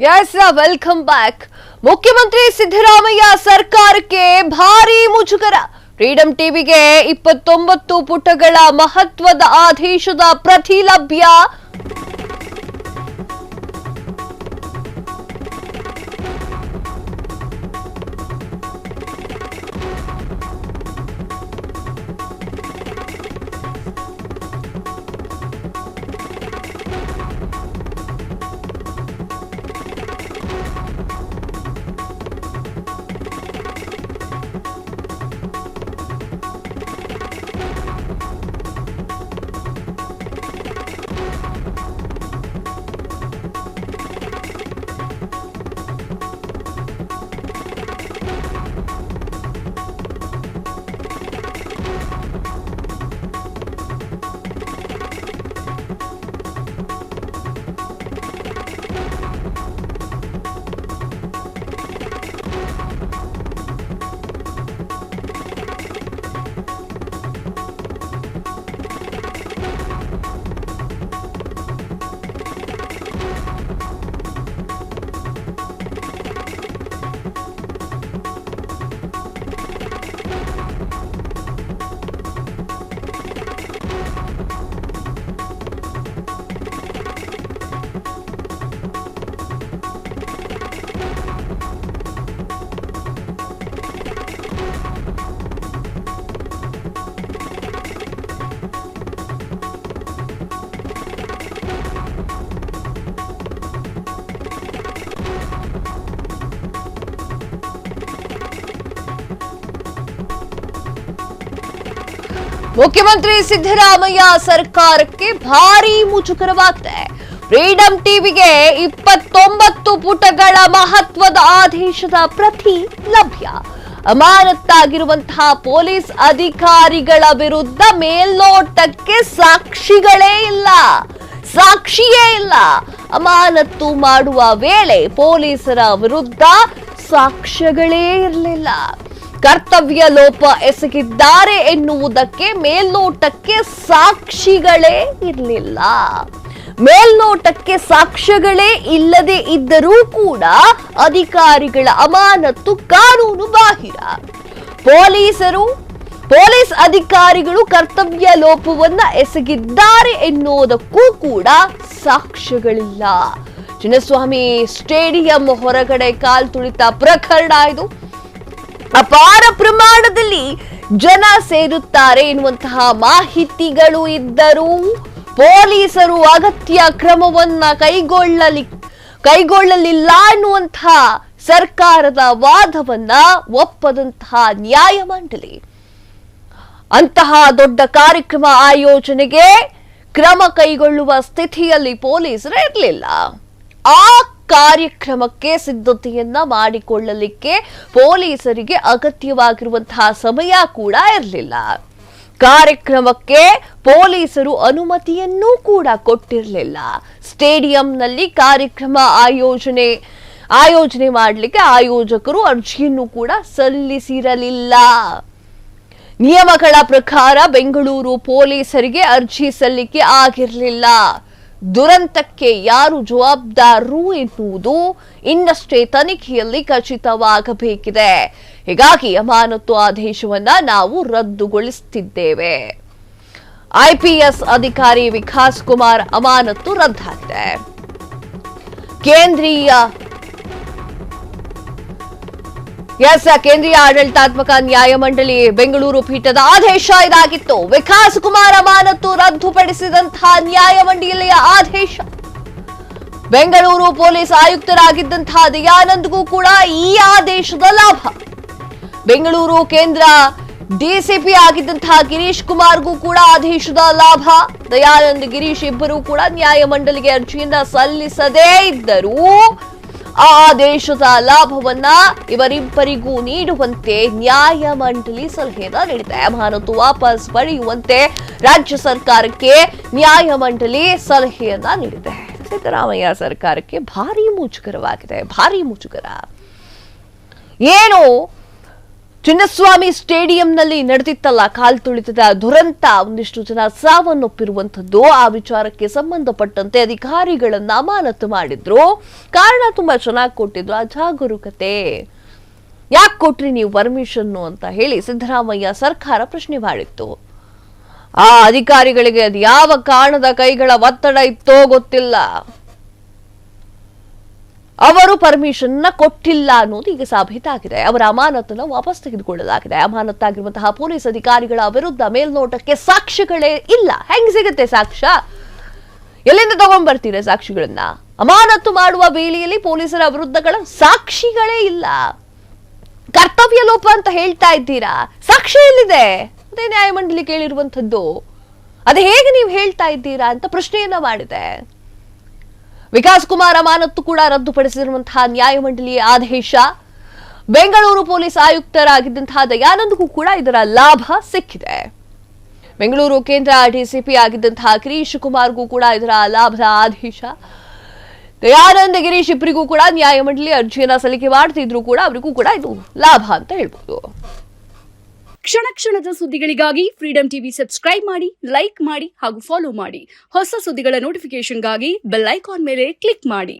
Yes, welcome back. ಮುಖ್ಯಮಂತ್ರಿ ಸಿದ್ದರಾಮಯ್ಯ ಸರ್ಕಾರಕ್ಕೆ ಭಾರಿ ಮುಜುಗರ. ಫ್ರೀಡಂ ಟಿವಿಗೆ 29 ಪುಟಗಳ ಮಹತ್ವದ ಆದೇಶದ ಪ್ರತಿ ಲಭ್ಯ. ಮುಖ್ಯಮಂತ್ರಿ ಸಿದ್ದರಾಮಯ್ಯ ಸರ್ಕಾರಕ್ಕೆ ಭಾರಿ ಮುಜುಗರವಾಗಿದೆ. ಫ್ರೀಡಂ ಟಿವಿಗೆ 29 ಪುಟಗಳ ಮಹತ್ವದ ಆದೇಶದ ಪ್ರತಿ ಲಭ್ಯ. ಅಮಾನತ್ತಾಗಿರುವಂತಹ ಪೊಲೀಸ್ ಅಧಿಕಾರಿಗಳ ವಿರುದ್ಧ ಮೇಲ್ನೋಟಕ್ಕೆ ಸಾಕ್ಷಿಯೇ ಇಲ್ಲ. ಅಮಾನತ್ತು ಮಾಡುವ ವೇಳೆ ಪೊಲೀಸರ ವಿರುದ್ಧ ಸಾಕ್ಷ್ಯಗಳೇ ಇರಲಿಲ್ಲ. ಕರ್ತವ್ಯ ಲೋಪ ಎಸಗಿದ್ದಾರೆ ಎನ್ನುವುದಕ್ಕೆ ಮೇಲ್ನೋಟಕ್ಕೆ ಸಾಕ್ಷಿಗಳೇ ಇರಲಿಲ್ಲ. ಮೇಲ್ನೋಟಕ್ಕೆ ಸಾಕ್ಷ್ಯಗಳೇ ಇಲ್ಲದೆ ಇದ್ದರೂ ಕೂಡ ಅಧಿಕಾರಿಗಳ ಅಮಾನತು ಕಾನೂನು ಬಾಹಿರ. ಪೊಲೀಸ್ ಅಧಿಕಾರಿಗಳು ಕರ್ತವ್ಯ ಲೋಪವನ್ನ ಎಸಗಿದ್ದಾರೆ ಎನ್ನುವುದಕ್ಕೂ ಕೂಡ ಸಾಕ್ಷ್ಯಗಳಿಲ್ಲ. ಚಿನ್ನಸ್ವಾಮಿ ಸ್ಟೇಡಿಯಂ ಹೊರಗಡೆ ಕಾಲ್ ತುಳಿತ ಪ್ರಕರಣ ಇದು. ಅಪಾರ ಪ್ರಮಾಣದಲ್ಲಿ ಜನ ಸೇರುತ್ತಾರೆ ಎನ್ನುವಂತಹ ಮಾಹಿತಿಗಳು ಇದ್ದರೂ ಪೊಲೀಸರು ಅಗತ್ಯ ಕ್ರಮವನ್ನ ಕೈಗೊಳ್ಳಲಿಲ್ಲ ಎನ್ನುವಂತಹ ಸರ್ಕಾರದ ವಾದವನ್ನ ಒಪ್ಪದಂತಹ ನ್ಯಾಯಮಂಡಳಿ ಅಂತಹ ದೊಡ್ಡ ಕಾರ್ಯಕ್ರಮ ಆಯೋಜನೆಗೆ ಕ್ರಮ ಕೈಗೊಳ್ಳುವ ಸ್ಥಿತಿಯಲ್ಲಿ ಪೊಲೀಸರು ಇರಲಿಲ್ಲ. ಆ ಕಾರ್ಯಕ್ರಮಕ್ಕೆ ಸಿದ್ಧತೆಯನ್ನ ಮಾಡಿಕೊಳ್ಳಲಿಕ್ಕೆ ಪೊಲೀಸರಿಗೆ ಅಗತ್ಯವಾಗಿರುವಂತಹ ಸಮಯ ಕೂಡ ಇರಲಿಲ್ಲ. ಕಾರ್ಯಕ್ರಮಕ್ಕೆ ಪೊಲೀಸರು ಅನುಮತಿಯನ್ನೂ ಕೂಡ ಕೊಟ್ಟಿರಲಿಲ್ಲ. ಸ್ಟೇಡಿಯಂನಲ್ಲಿ ಕಾರ್ಯಕ್ರಮ ಆಯೋಜನೆ ಮಾಡಲಿಕ್ಕೆ ಆಯೋಜಕರು ಅರ್ಜಿಯನ್ನು ಕೂಡ ಸಲ್ಲಿಸಿರಲಿಲ್ಲ. ನಿಯಮಗಳ ಪ್ರಕಾರ ಬೆಂಗಳೂರು ಪೊಲೀಸರಿಗೆ ಅರ್ಜಿ ಸಲ್ಲಿಕೆ ಆಗಿರಲಿಲ್ಲ. ದುರಂತಕ್ಕೆ ಯಾರು ಜವಾಬ್ದಾರರು ಎನ್ನುವುದು ಇನ್ನಷ್ಟೇ ತನಿಖೆಯಲ್ಲಿ ಖಚಿತವಾಗಬೇಕಿದೆ. ಹೀಗಾಗಿ ಅಮಾನತು ಆದೇಶವನ್ನ ನಾವು ರದ್ದುಗೊಳಿಸುತ್ತಿದ್ದೇವೆ. ಐಪಿಎಸ್ ಅಧಿಕಾರಿ ವಿಕಾಸ್ ಕುಮಾರ್ ಅಮಾನತು ರದ್ದಾಗಿದೆ. ಕೇಂದ್ರೀಯ ಆಡಳಿತಾತ್ಮಕ ನ್ಯಾಯಮಂಡಳಿ ಬೆಂಗಳೂರು ಪೀಠದ ಆದೇಶ ಇದಾಗಿತ್ತು. ವಿಕಾಸ್ ಕುಮಾರ್ ಅಮಾನತು ರದ್ದುಪಡಿಸಿದಂತಹ ನ್ಯಾಯಮಂಡಳಿಯ ಆದೇಶ. ಬೆಂಗಳೂರು ಪೊಲೀಸ್ ಆಯುಕ್ತರಾಗಿದ್ದಂತಹ ದಯಾನಂದ್ಗೂ ಕೂಡ ಈ ಆದೇಶದ ಲಾಭ. ಬೆಂಗಳೂರು ಕೇಂದ್ರ ಡಿಸಿಪಿ ಆಗಿದ್ದಂತಹ ಗಿರೀಶ್ ಕುಮಾರ್ಗೂ ಕೂಡ ಆದೇಶದ ಲಾಭ. ದಯಾನಂದ್ ಗಿರೀಶ್ ಇಬ್ಬರು ಕೂಡ ನ್ಯಾಯಮಂಡಳಿಗೆ ಅರ್ಜಿಯನ್ನ ಸಲ್ಲಿಸದೇ ಇದ್ದರೂ ಆ ಆದೇಶದ ಲಾಭವನ್ನ ಇವರಿಬ್ಬರಿಗೂ ನೀಡುವಂತೆ ನ್ಯಾಯಮಂಡಳಿ ಸಲಹೆಯನ್ನ ನೀಡಿದೆ. ಅಮಾನತು ವಾಪಸ್ ಪಡೆಯುವಂತೆ ರಾಜ್ಯ ಸರ್ಕಾರಕ್ಕೆ ನ್ಯಾಯಮಂಡಳಿ ಸಲಹೆಯನ್ನ ನೀಡಿದೆ. ಸಿದ್ದರಾಮಯ್ಯ ಸರ್ಕಾರಕ್ಕೆ ಭಾರಿ ಮುಜುಗರವಾಗಿದೆ. ಏನು ಚಿನ್ನಸ್ವಾಮಿ ಸ್ಟೇಡಿಯಂನಲ್ಲಿ ನಡೆದಿತ್ತಲ್ಲ ಕಾಲ್ತುಳಿತದ ದುರಂತ, ಒಂದಿಷ್ಟು ಜನ ಸಾವನ್ನಪ್ಪಿರುವಂತದ್ದು. ಆ ವಿಚಾರಕ್ಕೆ ಸಂಬಂಧಪಟ್ಟಂತೆ ಅಧಿಕಾರಿಗಳನ್ನ ಅಮಾನತು ಮಾಡಿದ್ರು. ಕಾರಣ ತುಂಬಾ ಚೆನ್ನಾಗಿ ಕೊಟ್ಟಿದ್ರು, ಅಜಾಗರೂಕತೆ. ಯಾಕೆ ಕೊಟ್ರಿ ನೀವು ಪರ್ಮಿಷನ್ ಅಂತ ಹೇಳಿ ಸಿದ್ದರಾಮಯ್ಯ ಸರ್ಕಾರ ಪ್ರಶ್ನೆ ಮಾಡಿತ್ತು. ಆ ಅಧಿಕಾರಿಗಳಿಗೆ ಅದು ಯಾವ ಕಾರಣದ ಕೈಗಳ ಒತ್ತಡ ಇತ್ತೋ ಗೊತ್ತಿಲ್ಲ, ಅವರು ಪರ್ಮಿಷನ್ ಕೊಟ್ಟಿಲ್ಲ ಅನ್ನೋದು ಈಗ ಸಾಬೀತಾಗಿದೆ. ಅವರ ಅಮಾನತನ್ನು ವಾಪಸ್ ತೆಗೆದುಕೊಳ್ಳಲಾಗಿದೆ. ಅಮಾನತ್ತಾಗಿರುವಂತಹ ಪೊಲೀಸ್ ಅಧಿಕಾರಿಗಳ ವಿರುದ್ಧ ಮೇಲ್ನೋಟಕ್ಕೆ ಸಾಕ್ಷ್ಯಗಳೇ ಇಲ್ಲ. ಹೆಂಗ್ ಸಿಗುತ್ತೆ ಸಾಕ್ಷ್ಯ? ಎಲ್ಲಿಂದ ತಗೊಂಡ್ಬರ್ತೀರ ಸಾಕ್ಷಿಗಳನ್ನ? ಅಮಾನತು ಮಾಡುವ ವೇಳೆಯಲ್ಲಿ ಪೊಲೀಸರ ವಿರುದ್ಧಗಳ ಸಾಕ್ಷಿಗಳೇ ಇಲ್ಲ. ಕರ್ತವ್ಯ ಲೋಪ ಅಂತ ಹೇಳ್ತಾ ಇದ್ದೀರಾ, ಸಾಕ್ಷ್ಯ ಎಲ್ಲಿದೆ? ಅದೇ ನ್ಯಾಯಮಂಡಳಿ ಕೇಳಿರುವಂತದ್ದು. ಅದೇ ಹೇಗೆ ನೀವು ಹೇಳ್ತಾ ಇದ್ದೀರಾ ಅಂತ ಪ್ರಶ್ನೆಯನ್ನ ಮಾಡಿದೆ. ವಿಕಾಸ್ ಕುಮಾರ್ ಅಮಾನತ್ತು ಕೂಡ ರದ್ದುಪಡಿಸಿರುವಂತಹ ನ್ಯಾಯಮಂಡಳಿಯ ಆದೇಶ. ಬೆಂಗಳೂರು ಪೊಲೀಸ್ ಆಯುಕ್ತರಾಗಿದ್ದಂತಹ ದಯಾನಂದ್ಗೂ ಕೂಡ ಇದರ ಲಾಭ ಸಿಕ್ಕಿದೆ. ಬೆಂಗಳೂರು ಕೇಂದ್ರ ಡಿಸಿಪಿ ಆಗಿದ್ದಂತಹ ಗಿರೀಶ್ ಕುಮಾರ್ಗೂ ಕೂಡ ಇದರ ಲಾಭದ ಆದೇಶ. ದಯಾನಂದ್, ಗಿರೀಶ್ ಇಬ್ಬರಿಗೂ ಕೂಡ ನ್ಯಾಯಮಂಡಳಿ ಅರ್ಜಿಯನ್ನ ಸಲ್ಲಿಕೆ ಮಾಡ್ತಿದ್ರು ಕೂಡ ಅವರಿಗೂ ಕೂಡ ಇದು ಲಾಭ ಅಂತ ಹೇಳ್ಬೋದು. ಕ್ಷಣ ಕ್ಷಣದ ಸುದ್ದಿಗಳಿಗಾಗಿ ಫ್ರೀಡಂ ಟಿವಿ ಸಬ್ಸ್ಕ್ರೈಬ್ ಮಾಡಿ, ಲೈಕ್ ಮಾಡಿ ಹಾಗೂ ಫಾಲೋ ಮಾಡಿ. ಹೊಸ ಸುದ್ದಿಗಳ ನೋಟಿಫಿಕೇಶನ್ಗಾಗಿ ಬೆಲ್ ಐಕಾನ್ ಮೇಲೆ ಕ್ಲಿಕ್ ಮಾಡಿ.